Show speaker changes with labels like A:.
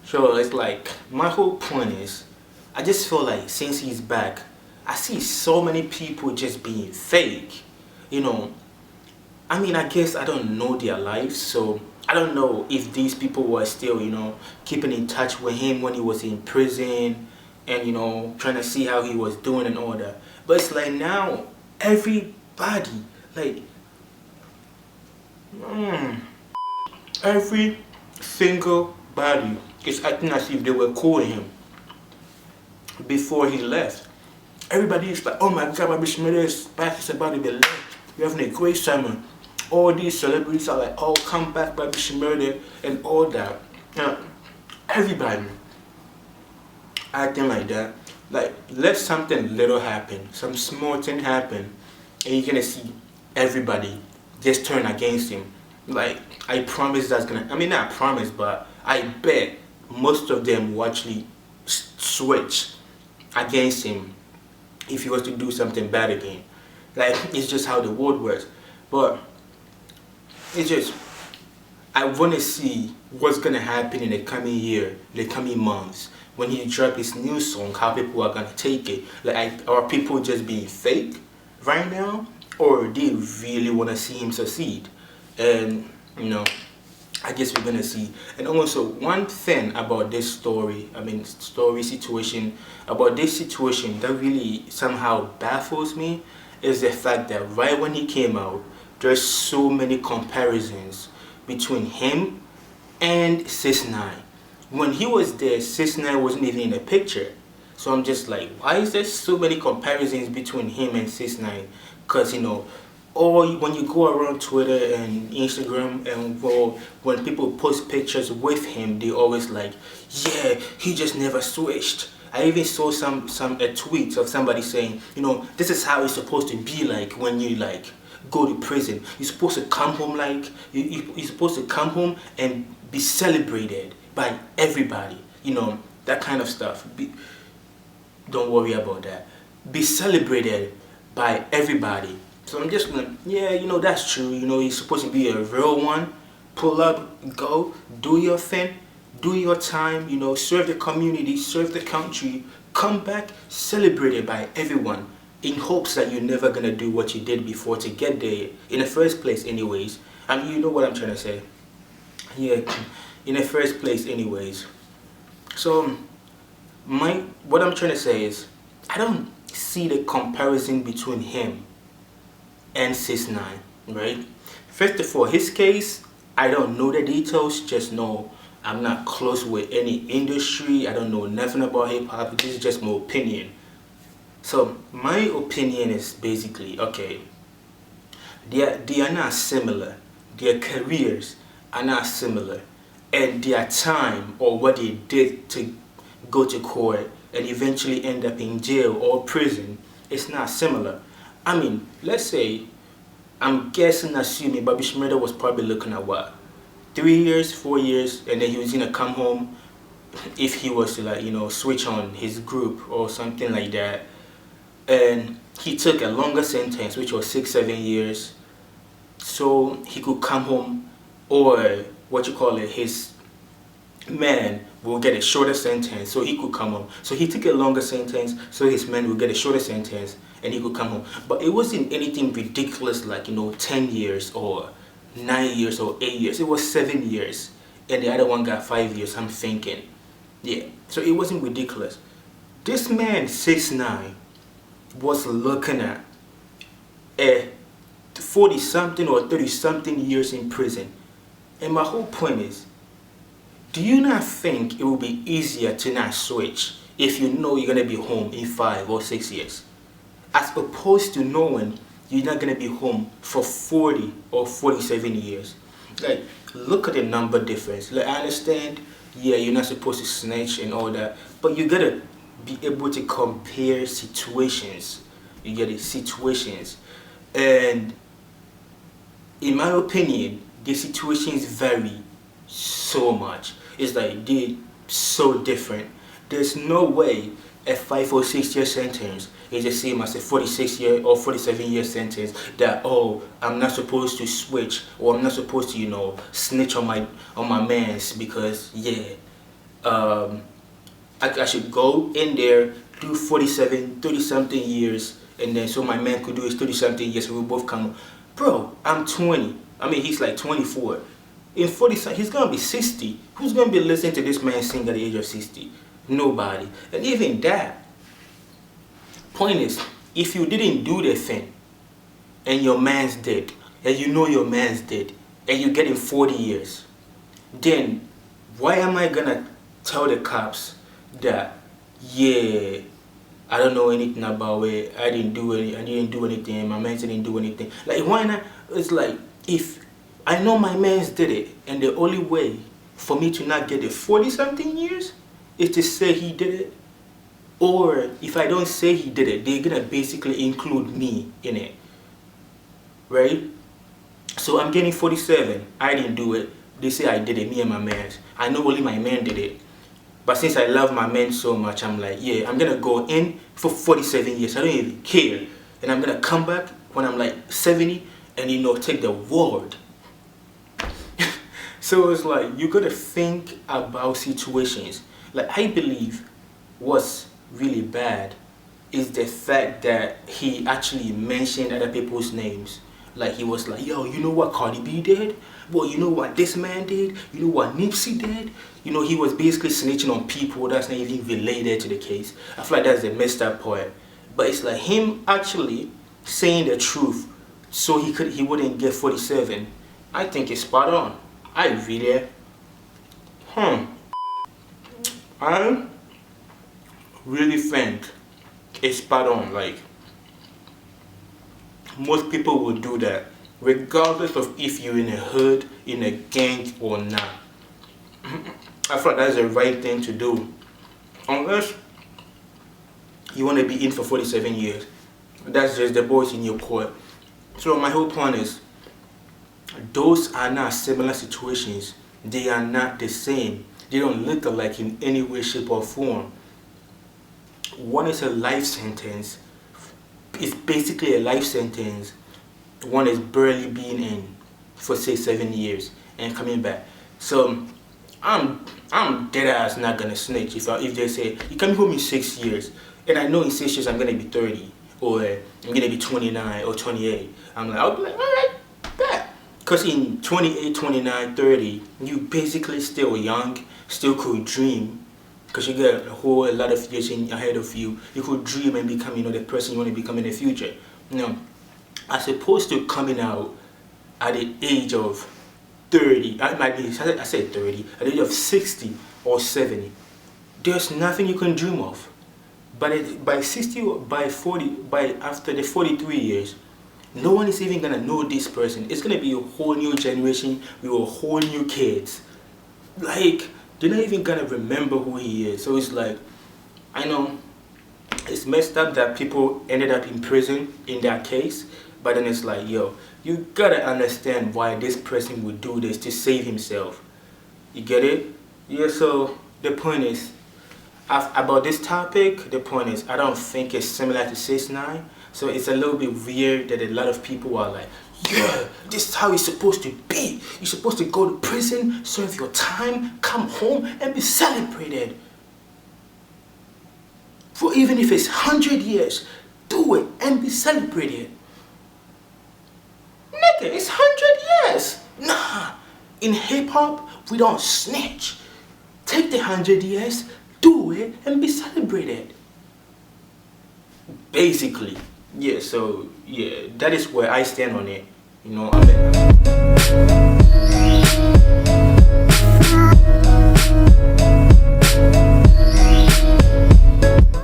A: So it's like, my whole point is, I just feel like since he's back, I see so many people just being fake. You know, I mean, I guess I don't know their lives, so I don't know if these people were still, keeping in touch with him when he was in prison and, trying to see how he was doing and all that. But it's like now, everybody, like, every single body is acting as if they were cool with him before he left. Everybody is like, oh my god, Bobby Shmurda is back, it's about to be lit. We're having a great summer. All these celebrities are like, oh, come back, Bobby Shmurda, and all that. Everybody acting like that. Like, let something little happen, some small thing happen, and you're gonna see everybody just turn against him. Like, I promise that's gonna, I mean, not promise, but I bet most of them will actually switch against him if he was to do something bad again. Like, it's just how the world works. But it's just, I want to see what's going to happen in the coming year, the coming months, when he drops his new song, how people are going to take it. Like, are people just being fake right now, or they really want to see him succeed? And, I guess we're gonna see. And also, one thing about this story situation, about this situation that really somehow baffles me is the fact that right when he came out, there's so many comparisons between him and 6ix9ine. When he was there, 6ix9ine wasn't even in the picture. So I'm just like, why is there so many comparisons between him and 6ix9ine? Because, or when you go around Twitter and Instagram, and when people post pictures with him, they always like, yeah, he just never switched. I even saw some tweets of somebody saying, this is how it's supposed to be like when you go to prison. You're supposed to come home you're supposed to come home and be celebrated by everybody. That kind of stuff. Don't worry about that. Be celebrated by everybody. So I'm just like, yeah, that's true. You're supposed to be a real one. Pull up, go, do your thing, do your time, serve the community, serve the country. Come back, celebrated by everyone, in hopes that you're never going to do what you did before to get there in the first place anyways. And you know what I'm trying to say. Yeah, in the first place anyways. So, what I'm trying to say is, I don't see the comparison between him and 6ix9ine, right? First of all, his case, I don't know the details, just know I'm not close with any industry, I don't know nothing about hip-hop, this is just my opinion. So, my opinion is basically, okay, they are not similar, their careers are not similar, and their time, or what they did to go to court and eventually end up in jail or prison, is not similar. I mean, let's say, I'm guessing, assuming Bobby Shmurda was probably looking at what? 3 years, 4 years, and then he was gonna come home if he was to switch on his group or something like that. And he took a longer sentence, which was 6-7 years, so he could come home, or his man will get a shorter sentence, so he could come home. So he took a longer sentence, so his man will get a shorter sentence, and he could come home. But it wasn't anything ridiculous like 10 years or 9 years or 8 years. It was 7 years, and the other one got 5 years. I'm thinking, yeah. So it wasn't ridiculous. This man 6ix9ine was looking at a 40-something or 30-something years in prison, and my whole point is, do you not think it will be easier to not switch if you know you're going to be home in 5 or 6 years? As opposed to knowing you're not going to be home for 40 or 47 years. Like, look at the number difference. Like, I understand, yeah, you're not supposed to snitch and all that, but you got to be able to compare situations. You get it? Situations. And in my opinion, the situations vary so much. It's like they're so different. There's no way a 5 or 6 year sentence is the same as a 46 year or 47 year sentence that, oh, I'm not supposed to switch, or I'm not supposed to snitch on my mans because, yeah, I should go in there, do 47, 30 something years, and then so my man could do his 30 something years, and we both come. Bro, I'm 20. I mean, he's like 24. In 40, he's gonna be 60. Who's gonna be listening to this man sing at the age of 60? Nobody. And even that. Point is, if you didn't do the thing, and your man's dead, and you know your man's dead, and you're getting 40 years, then why am I gonna tell the cops that, yeah, I don't know anything about it, I didn't do anything, my man didn't do anything? Like, why not? It's like, if I know my man's did it, and the only way for me to not get the 40 something years is to say he did it, or if I don't say he did it, they're gonna basically include me in it, right? So I'm getting 47, I didn't do it, they say I did it, me and my man. I know only my man did it, but since I love my man so much, I'm like, yeah, I'm gonna go in for 47 years, I don't even care, and I'm gonna come back when I'm like 70, and you know, take the world. So it's like, you gotta think about situations. Like, I believe what's really bad is the fact that he actually mentioned other people's names. Like, he was like, yo, you know what Cardi B did? Well, you know what this man did? You know what Nipsey did? You know, he was basically snitching on people that's not even related to the case. I feel like that's the messed up part. But it's like him actually saying the truth so he wouldn't get 47. I think it's spot on. I really, I really think it's spot on. Like, most people will do that, regardless of if you're in a hood, in a gang or not. I thought that's the right thing to do, unless you want to be in for 47 years. That's just the boys in your court. So my whole point is, those are not similar situations. They are not the same. They don't look alike in any way, shape, or form. One is a life sentence. It's basically a life sentence. One is barely being in for say 7 years and coming back. So I'm dead ass not gonna snitch if they say you can hold me 6 years, and I know in 6 years I'm gonna be 30 or I'm gonna be 29 or 28. I'm like, I'll be like, all right, bet. Because in 28, 29, 30, you basically still young, still could dream. Because you got a lot of years ahead of you. You could dream and become, you know, the person you want to become in the future. You know, as opposed to coming out at the age of 30, I said 30, at the age of 60 or 70, there's nothing you can dream of. But by 60 or by 40, after the 43 years, no one is even gonna know this person. It's gonna be a whole new generation with a whole new kids. Like, they're not even gonna remember who he is. So it's like, I know it's messed up that people ended up in prison in that case, but then it's like, yo, you gotta understand why this person would do this to save himself. You get it? Yeah, so the point is, about this topic, the point is, I don't think it's similar to 6ix9ine. So it's a little bit weird that a lot of people are like, yeah, this is how it's supposed to be. You're supposed to go to prison, serve your time, come home, and be celebrated. For even if it's 100 years, do it and be celebrated. Nigga, it's 100 years. Nah, in hip-hop, we don't snitch. Take the 100 years, do it, and be celebrated. Basically. Yeah, so, yeah, that is where I stand on it. You know,